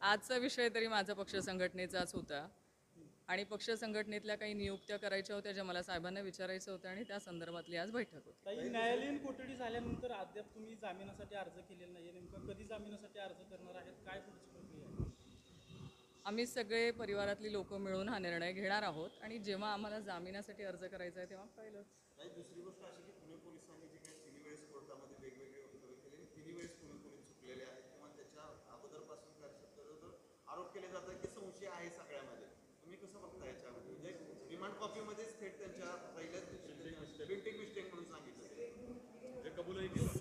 आजचा विषय तरी माझा पक्ष संघटनेचाच होता आणि पक्ष संघटनेतल्या काही नियुक्त्या करायच्या होत्या ज्या मला साहेबांना विचारायचं होतं आणि त्या संदर्भातली आज बैठक होती. ताई, न्यायालयीन कोठडी झाल्यानंतर अद्याप तुम्ही जामिनासाठी अर्ज केलेला नाही. नेमकं कधी जामिनासाठी अर्ज करणार आहेत, काय पुढची प्रक्रिया आहे? आम्ही सगळे परिवारातली लोक मिळून हा निर्णय घेणार आहोत आणि जेव्हा आम्हाला जामिनासाठी अर्ज करायचा आहे तेव्हा पाहिलंच. दुसरी गोष्ट अशी की पुणे पोलिसांनी जे काही तिन्ही वेळेस कोर्टामध्ये वेगवेगळे वक्तव्य केले, तिन्ही वेळेस पुणे पोलीस चुकलेले आहेत किंवा त्याच्या अगोदरपासून आरोप केले जातात की संशय आहे सगळ्यामध्ये. तुम्ही कसं बघता याच्यामध्ये? म्हणजे रिमांड कॉपीमध्येच थेट त्यांच्या पहिल्याच प्रिंटिंग मिस्टेक म्हणून सांगितलं ते कबूलही केलं.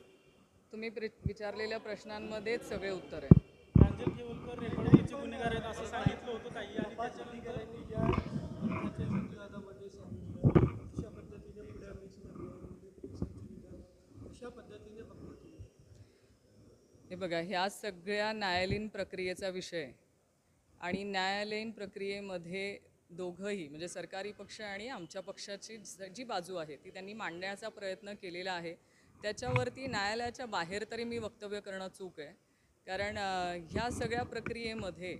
तुम्ही विचारलेल्या प्रश्नांमध्येच सगळे उत्तर आहे. प्रांजल खेवलकर रेकॉर्डिंगचे गुन्हेगार आहेत असं सांगितलं होतं ताई, आणि त्याच्यानंतर हे बघा, ह्या सगळ्या न्यायालयीन प्रक्रियेचा विषय आणि न्यायालयीन प्रक्रियेमध्ये दोघंही म्हणजे सरकारी पक्ष आणि आमच्या पक्षाची जी बाजू आहे ती त्यांनी मांडण्याचा प्रयत्न केलेला आहे. त्याच्यावरती न्यायालयाच्या बाहेर तरी मी वक्तव्य करणं चूक आहे, कारण ह्या सगळ्या प्रक्रियेमध्ये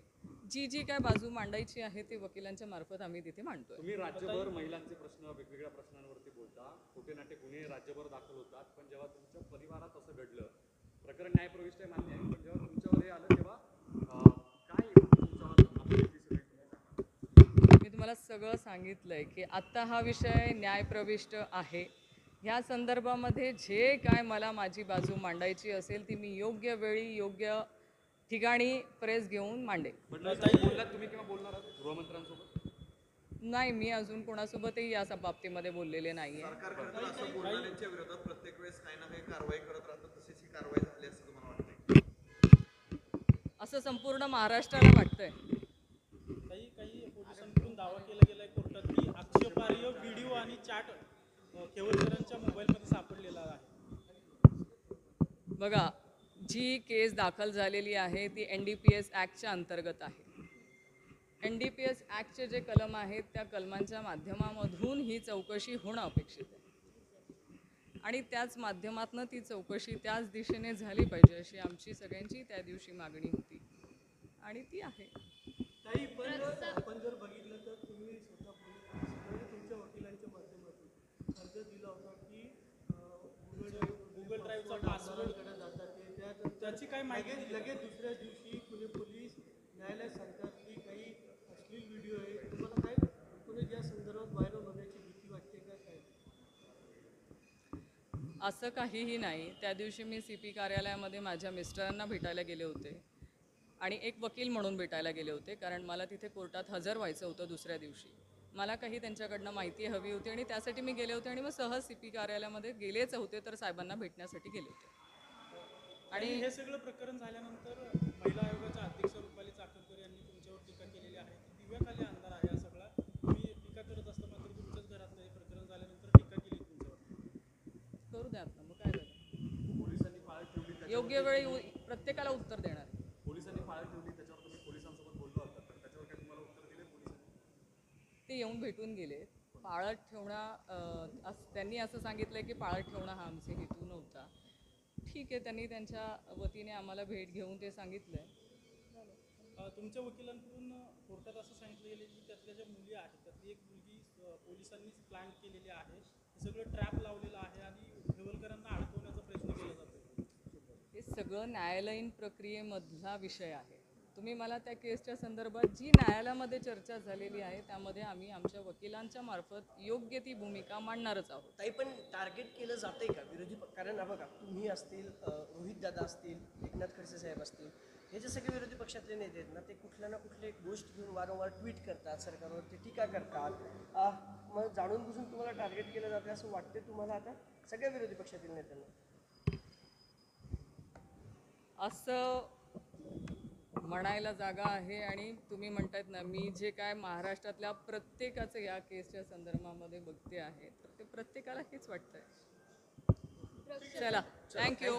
जी जी काय बाजू मांडायची आहे ते वकिलांच्या मार्फत आम्ही तिथे मांडतोय. तुम्ही राज्यभर महिलांचे प्रश्न, वेगवेगळ्या प्रश्नांवरती बोलता, खोटे नाटे गुन्हे राज्यभर दाखल होतात, पण जेव्हा तुमच्या परिवारात असं घडलं, प्रकरण न्यायप्रविष्ट आहे मान्य आहे, पण जेव्हा तुमच्यावर हे आलं तेव्हा काय मी तुम्हाला सगळं सांगितलंय की आत्ता हा विषय न्यायप्रविष्ट आहे. ह्या संदर्भामध्ये जे काय मला माझी बाजू मांडायची असेल ती मी योग्य वेळी योग्य ठिकाणी प्रेस घेऊन मांडेल. तुम्ही किंवा बोलणार आहात गृहमंत्र्यांसोबत? नाही, मी अजून कोणासोबतही या बाबतीमध्ये बोललेले नाही आहे. सरकारकडून असं बोलणाऱ्यांच्या विरोधात प्रत्येक वेळेस काही ना काही कारवाई करत राहतात, तशीच ही कारवाई झाली असं तुम्हाला वाटतंय? असं संपूर्ण महाराष्ट्राला वाटतंय. काही पोलिसांकडून दावा केला गेलाय कोर्टात की आक्षेपार्ह व्हिडिओ आणि चॅट खेवलकरांच्या मोबाईलमध्ये सापडलेला आहे. बघा, जी केस दाखल झालेली आहे ती NDPS ॲक्टच्या अंतर्गत आहे. NDPS ॲक्टचे जे कलम आहेत त्या कलमांच्या माध्यमामधून ही चौकशी होणं अपेक्षित आहे आणि त्याच माध्यमातून ती चौकशी त्याच दिशेने झाली पाहिजे अशी आमची सगळ्यांची त्या दिवशी मागणी होती आणि ती आहे. आपण जर बघितलं तर तुम्ही स्वतः तुमच्या वकिलांच्या माध्यमातून अर्ज दिला होता की गुगल ड्राईव्हचा पासवर्ड जातात त्याची काय माहिती लगेच दुसऱ्या दिवशी पुणे पोलीस न्यायालयात सांगतात की काही अश्लील व्हिडिओ आहे. तुम्हाला काय पुणे या संदर्भात व्हायरल होण्याची भीती वाटते का काय? असं काहीही नाही. त्या दिवशी मी CP कार्यालयामध्ये माझ्या मिस्टरांना भेटायला गेले होते आणि एक वकील म्हणून भेटायला गेले होते, कारण मला तिथे कोर्टात हजर व्हायचं होतं दुसऱ्या दिवशी. मला काही त्यांच्याकडनं माहिती हवी होती आणि त्यासाठी मी गेले होते आणि मग सहज CP कार्यालयामध्ये गेलेच होते तर साहेबांना भेटण्यासाठी गेले होते. आणि हे सगळं प्रकरण झाल्यानंतर महिला आयोगाच्या अध्यक्ष रुपाली चाकणकर यांनी तुमच्यावर टीका केलेली आहे. दिव्याखाली अंधार आहे हा सगळा. तुम्ही टीका करत असताना मात्र तुमच्याच घरातलं हे प्रकरण झाल्यानंतर टीका केली तुमच्यावर. करू द्यात ना, मग काय झालं? पोलिसांनी पाळत ठेवली, योग्य वेळी प्रत्येकाला उत्तर देणार. पोलिसांनी पाळत ठेवली, त्याच्यावर तुम्ही पोलिसांसोबत बोललो होता, तर त्याच्यावर काय तुम्हाला उत्तर दिले पोलिसांनी? ते येऊन भेटून गेले. पाळत ठेवणं त्यांनी असं सांगितलं की पाळत ठेवणं हा आमचे हेतू नव्हता. ठीक आहे, त्यांनी त्यांच्या वतीने आम्हाला भेट घेऊन ते सांगितलं आहे. तुमच्या वकिलांकडून कोर्टात असं सांगितलं गेलं की त्यातल्या ज्या मुली आहेत त्यातली एक मुलगी पोलिसांनीच प्लॅन केलेली आहे, हे सगळं ट्रॅप लावलेलं आहे आणि खेवलकरांना अडकवण्याचा प्रयत्न केला जातो. हे सगळं न्यायालयीन प्रक्रियेमधला विषय आहे. तुम्ही मला त्या केसच्या संदर्भात जी न्यायालयामध्ये चर्चा झालेली आहे त्यामध्ये आम्ही आमच्या वकिलांच्या मार्फत योग्य ती भूमिका मांडणारच आहोत. ताई, पण टार्गेट केलं जातंय का विरोधी कारण बघा, तुम्ही असतील, रोहित दादा असतील, एकनाथ खडसे साहेब असतील, हे जे सगळे विरोधी पक्षातले नेते आहेत ना, ते कुठल्या ना कुठली एक गोष्ट घेऊन वारंवार ट्विट करतात, सरकारवरती टीका करतात. मग जाणून बुजून तुम्हाला टार्गेट केलं जाते असं वाटते तुम्हाला आता सगळ्या विरोधी पक्षातील नेत्यांना? असं म्हणायला जागा आहे आणि तुम्ही म्हणतायत ना, मी जे काय महाराष्ट्रातल्या प्रत्येकाचं या केसच्या संदर्भामध्ये बघते आहे तर ते प्रत्येकाला हेच वाटतंय. चला, थँक्यू.